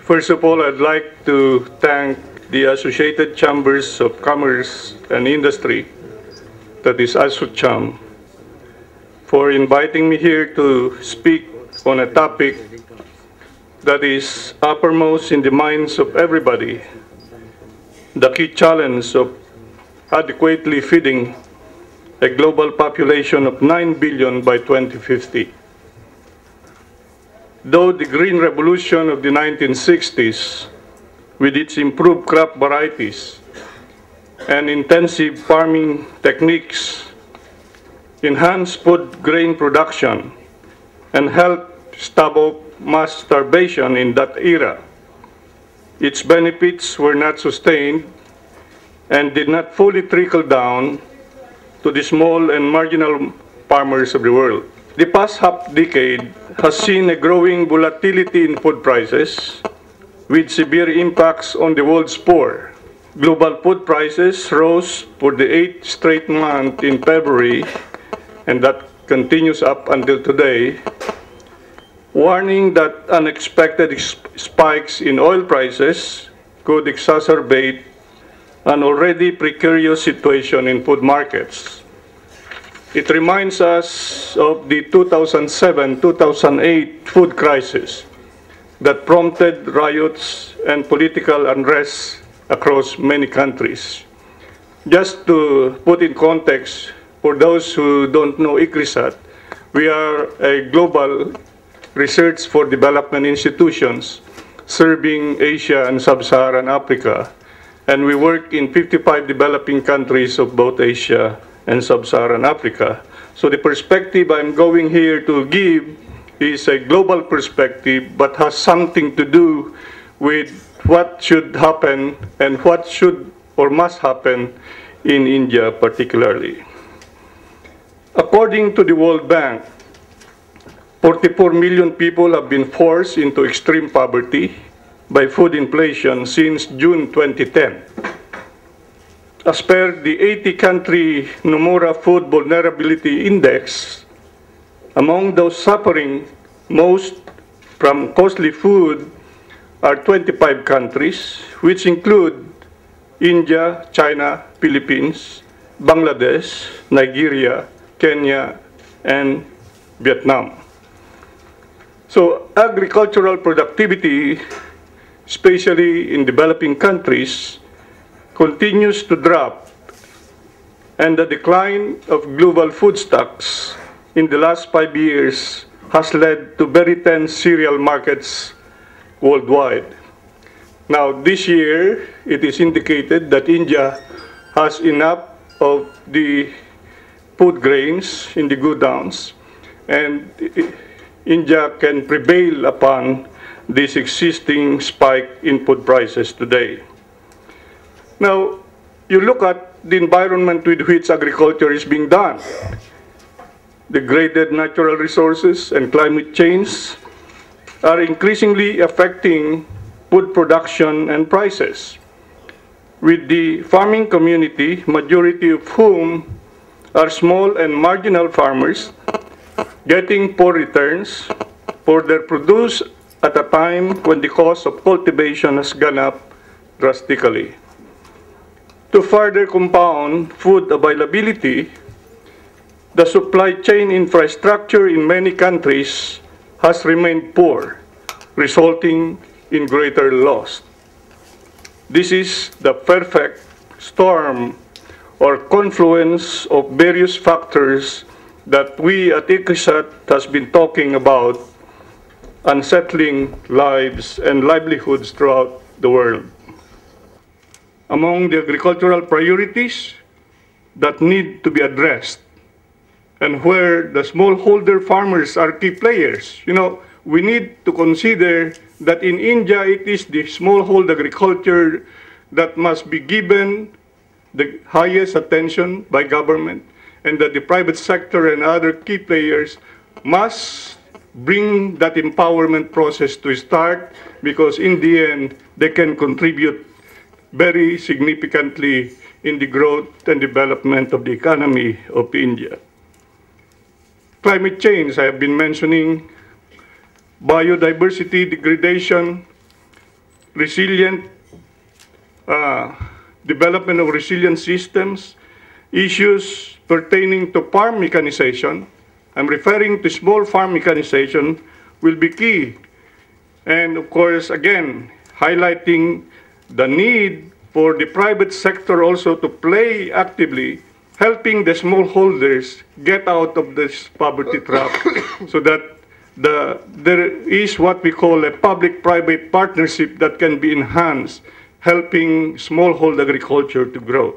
First of all, I'd like to thank the Associated Chambers of Commerce and Industry, that is ASSOCHAM, for inviting me here to speak on a topic that is uppermost in the minds of everybody, the key challenge of adequately feeding a global population of 9 billion by 2050. Though the Green Revolution of the 1960s, with its improved crop varieties and intensive farming techniques, enhanced food grain production, and helped stave off mass starvation in that era, its benefits were not sustained and did not fully trickle down to the small and marginal farmers of the world. The past half-decade has seen a growing volatility in food prices, with severe impacts on the world's poor. Global food prices rose for the 8th straight month in February, and that continues up until today, warning that unexpected spikes in oil prices could exacerbate an already precarious situation in food markets. It reminds us of the 2007-2008 food crisis that prompted riots and political unrest across many countries. Just to put in context, for those who don't know ICRISAT, we are a global research for development institutions serving Asia and Sub-Saharan Africa, and we work in 55 developing countries of both Asia and Sub-Saharan Africa. So the perspective I'm going here to give is a global perspective, but has something to do with what should happen and what should or must happen in India particularly. According to the World Bank, 44 million people have been forced into extreme poverty by food inflation since June 2010. As per the 80-country Nomura Food Vulnerability Index, among those suffering most from costly food are 25 countries, which include India, China, Philippines, Bangladesh, Nigeria, Kenya, and Vietnam. So agricultural productivity, especially in developing countries, continues to drop, and the decline of global food stocks in the last 5 years has led to very tense cereal markets worldwide. Now, this year, it is indicated that India has enough of the food grains in the godowns, and India can prevail upon this existing spike in food prices today. Now, you look at the environment with which agriculture is being done. Degraded natural resources and climate change are increasingly affecting food production and prices, with the farming community, majority of whom are small and marginal farmers, getting poor returns for their produce at a time when the cost of cultivation has gone up drastically. To further compound food availability, the supply chain infrastructure in many countries has remained poor, resulting in greater loss. This is the perfect storm or confluence of various factors that we at ICRISAT has been talking about, unsettling lives and livelihoods throughout the world. Among the agricultural priorities that need to be addressed, and where the smallholder farmers are key players, we need to consider that in India it is the smallholder agriculture that must be given the highest attention by government, and that the private sector and other key players must bring that empowerment process to start, because in the end they can contribute very significantly in the growth and development of the economy of India. Climate change, I have been mentioning, biodiversity degradation, resilient development of resilient systems, issues pertaining to farm mechanization, I'm referring to small farm mechanization, will be key. And of course, again, highlighting the need for the private sector also to play actively, helping the smallholders get out of this poverty trap so that there is what we call a public-private partnership that can be enhanced, helping smallholder agriculture to grow.